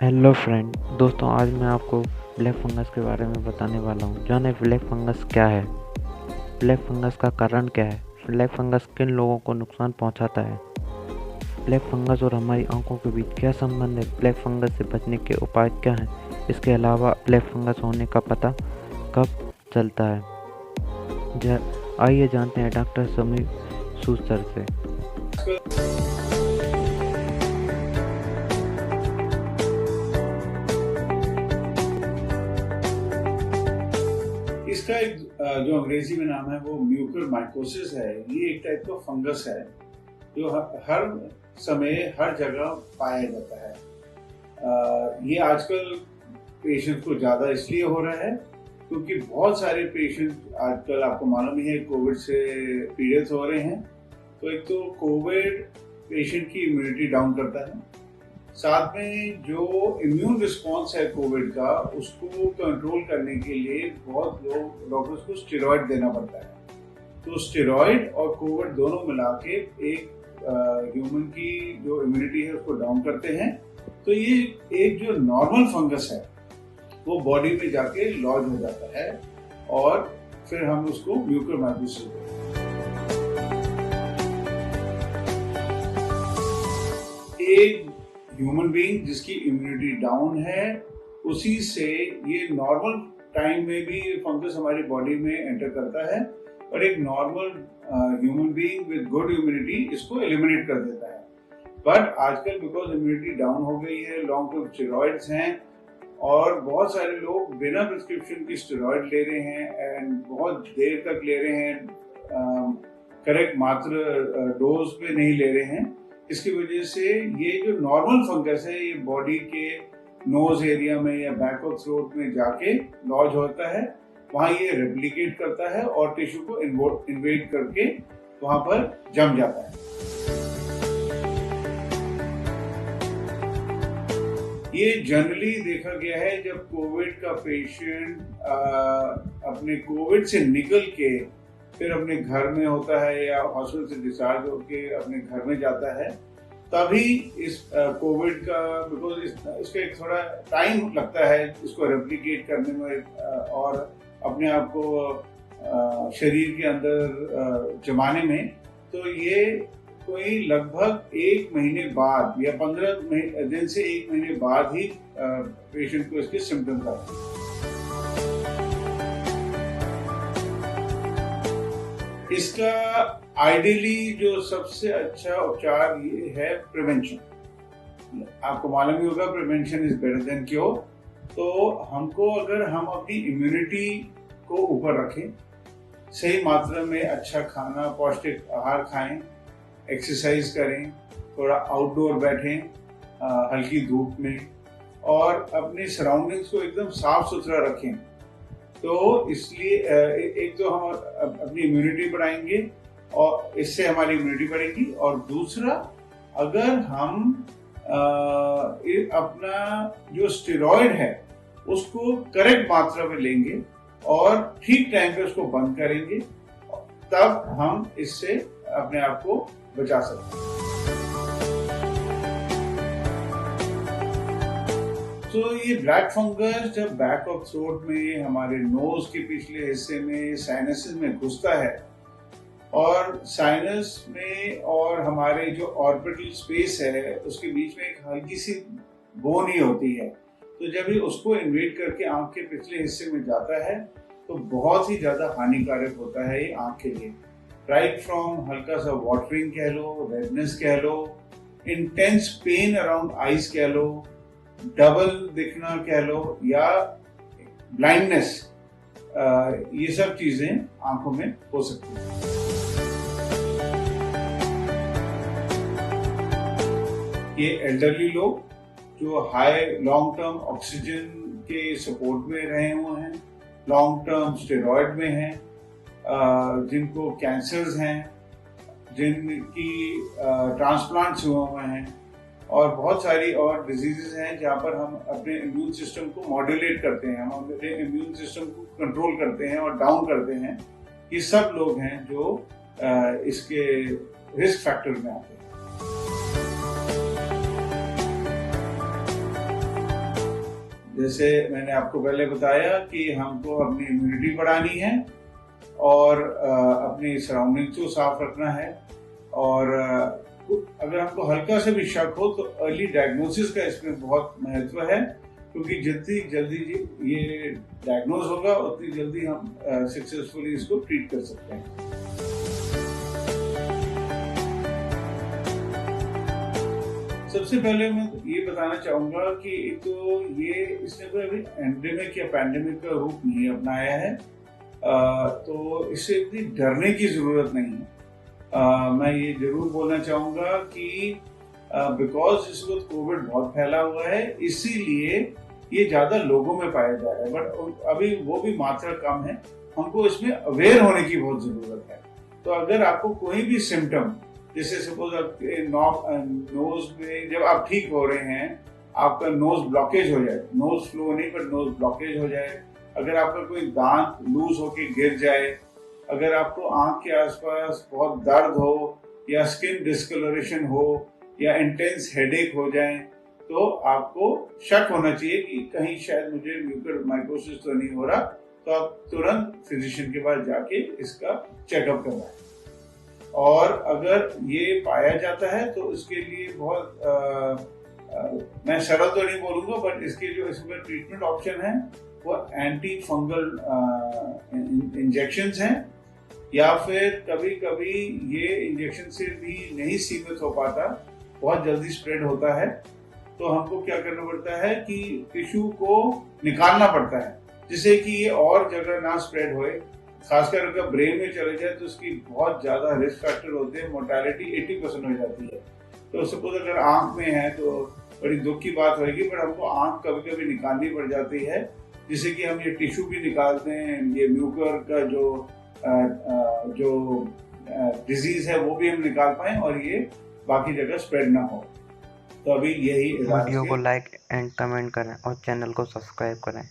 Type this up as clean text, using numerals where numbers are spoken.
Hello friend दोस्तों, आज मैं आपको ब्लैक फंगस के बारे में बताने वाला हूँ। जाने ब्लैक फंगस क्या है, ब्लैक फंगस का कारण क्या है, ब्लैक फंगस किन लोगों को नुकसान पहुँचाता है, ब्लैक फंगस और हमारी आंखों के बीच क्या संबंध है, ब्लैक फंगस से बचने के उपाय क्या हैं। इसके अलावा ब्लैक फंगस होने का पता कब चलता है, आइए जानते हैं डॉक्टर समीर सूद सर से। इसका एक जो अंग्रेजी में नाम है वो म्यूकर माइकोसिस है। ये एक टाइप का फंगस है जो हर समय हर जगह पाया जाता है। ये आजकल पेशेंट को ज्यादा इसलिए हो रहा है क्योंकि बहुत सारे पेशेंट आजकल आपको मालूम ही है कोविड से पीड़ित हो रहे हैं। तो एक तो कोविड पेशेंट की इम्यूनिटी डाउन करता है, साथ में जो इम्यून रिस्पॉन्स है कोविड का उसको कंट्रोल करने के लिए बहुत लोग डॉक्टर्स को स्टेरॉइड देना पड़ता है। तो स्टेरॉइड और कोविड दोनों मिला के एक ह्यूमन की जो इम्यूनिटी है उसको डाउन करते हैं। तो ये एक जो नॉर्मल फंगस है वो बॉडी में जाके लॉज हो जाता है और फिर हम उसको म्यूकोरमाइकोसिस बोलते हैं। एक ह्यूमन बीइंग जिसकी इम्यूनिटी डाउन है उसी से ये नॉर्मल टाइम में भी फंगस हमारी बॉडी में एंटर करता है और एक normal human being with good immunity इसको एलिमिनेट कर देता है। बट आजकल बिकॉज इम्यूनिटी डाउन हो गई है, लॉन्ग टर्म स्टेरॉइड्स हैं और बहुत सारे लोग बिना प्रिस्क्रिप्शन की स्टेरॉइड ले रहे हैं एंड बहुत देर तक ले रहे हैं, करेक्ट मात्र डोज पे नहीं ले रहे हैं। इसकी वजह से ये जो नॉर्मल फंगस है ये बॉडी के नोज एरिया में या बैक ऑफ थ्रोट में जाके लॉज होता है, वहां ये रेप्लिकेट करता है और टिश्यू को इन्वेड करके वहां पर जम जाता है। ये जनरली देखा गया है जब कोविड का पेशेंट अपने कोविड से निकल के फिर अपने घर में होता है या हॉस्पिटल से डिस्चार्ज होकर अपने घर में जाता है, तभी इस कोविड का बिकॉज इसका एक थोड़ा टाइम लगता है इसको रेप्लिकेट करने में और अपने आप को शरीर के अंदर जमाने में। तो ये कोई लगभग 1 महीने बाद या 15 दिन से 1 महीने बाद ही पेशेंट को इसके सिम्टम्स आते हैं। इसका आइडियली जो सबसे अच्छा उपचार ये है प्रिवेंशन। आपको मालूम ही होगा prevention is better than cure. तो हमको अगर हम अपनी इम्यूनिटी को ऊपर रखें, सही मात्रा में अच्छा खाना पौष्टिक आहार खाएं, एक्सरसाइज करें, थोड़ा आउटडोर बैठें हल्की धूप में और अपने सराउंडिंग्स को एकदम साफ सुथरा रखें, तो इसलिए एक तो हम अपनी इम्यूनिटी बढ़ाएंगे और इससे हमारी इम्यूनिटी बढ़ेगी और दूसरा अगर हम अपना जो स्टेरॉइड है उसको करेक्ट मात्रा में लेंगे और ठीक टाइम पे उसको बंद करेंगे, तब हम इससे अपने आप को बचा सकते हैं। तो ये ब्लैक फंगस जब बैक ऑफ थ्रोट में हमारे नोज के पिछले हिस्से में साइनसेस में घुसता है और साइनस में और हमारे जो ऑर्बिटल स्पेस है उसके बीच में एक हल्की सी बोन ही होती है, तो जब ये उसको इन्वेड करके आंख के पिछले हिस्से में जाता है तो बहुत ही ज्यादा हानिकारक होता है ये आंख के लिए। राइट फ्रॉम हल्का सा वाटरिंग कह लो, रेडनेस कह लो, इंटेंस पेन अराउंड आईज कह लो, डबल दिखना कह लो या ब्लाइंडनेस, ये सब चीजें आंखों में हो सकती हैं। ये एल्डरली लोग जो हाई लॉन्ग टर्म ऑक्सीजन के सपोर्ट में रहे हुए हैं, लॉन्ग टर्म स्टेरॉइड में हैं, जिनको कैंसर्स हैं, जिनकी ट्रांसप्लांट्स हुए हैं और बहुत सारी और डिजीजेस हैं जहाँ पर हम अपने इम्यून सिस्टम को मॉड्यूलेट करते हैं, हम अपने इम्यून सिस्टम को कंट्रोल करते हैं और डाउन करते हैं। ये सब लोग हैं जो इसके रिस्क फैक्टर में आते हैं। जैसे मैंने आपको पहले बताया कि हमको अपनी इम्यूनिटी बढ़ानी है और अपनी सराउंडिंग्स को साफ रखना है। और अगर हमको हल्का से भी शक हो तो अर्ली डायग्नोसिस का इसमें बहुत महत्व है, क्योंकि जितनी जल्दी ये डायग्नोज होगा उतनी जल्दी हम सक्सेसफुली इसको ट्रीट कर सकते हैं। सबसे पहले मैं ये बताना चाहूंगा कि एक तो इसने कोई अभी एंडेमिक या पैंडेमिक का रूप नहीं अपनाया है, तो इससे इतनी डरने की जरूरत नहीं है। मैं ये जरूर बोलना चाहूंगा कि बिकॉज इस वक्त कोविड बहुत फैला हुआ है, इसीलिए ये ज्यादा लोगों में पाया जा रहा है, बट अभी वो भी मात्रा कम है। हमको इसमें अवेयर होने की बहुत जरूरत है। तो अगर आपको कोई भी सिम्टम, जैसे सपोज आपके नोज में जब आप ठीक हो रहे हैं, आपका नोज ब्लॉकेज हो जाए, नोज फ्लो नहीं पर नोज ब्लॉकेज हो जाए, अगर आपका कोई दांत लूज होके गिर जाए, अगर आपको आंख के आसपास बहुत दर्द हो या स्किन डिस्कलरेशन हो या इंटेंस हेडेक हो जाए, तो आपको शक होना चाहिए कि कहीं शायद मुझे म्यूकरमाइकोसिस तो नहीं हो रहा, तो आप तुरंत फिजिशियन के पास जाके इसका चेकअप करवाएं। और अगर ये पाया जाता है तो इसके लिए बहुत मैं सरल तो नहीं बोलूंगा, बट इसके जो इसमें ट्रीटमेंट ऑप्शन है वो एंटी फंगल इंजेक्शंस हैं, या फिर कभी कभी ये इंजेक्शन से भी नहीं सीमित हो पाता, बहुत जल्दी स्प्रेड होता है, तो हमको क्या करना पड़ता है कि टिश्यू को निकालना पड़ता है जिससे कि ये और जगह ना स्प्रेड होए। खासकर अगर ब्रेन में चले जाए तो उसकी बहुत ज्यादा रिस्क फैक्टर होते हैं, मोर्टेलिटी 80% हो जाती है। तो सपोज अगर आंख में है तो बड़ी दुख की बात होगी, पर हमको आंख कभी कभी निकालनी पड़ जाती है, जिससे कि हम ये टिश्यू भी निकालते हैं, ये म्यूकर का जो डिजीज है वो भी हम निकाल पाए और ये बाकी जगह स्प्रेड ना हो। तो अभी यही वीडियो को लाइक एंड कमेंट करें और चैनल को सब्सक्राइब करें।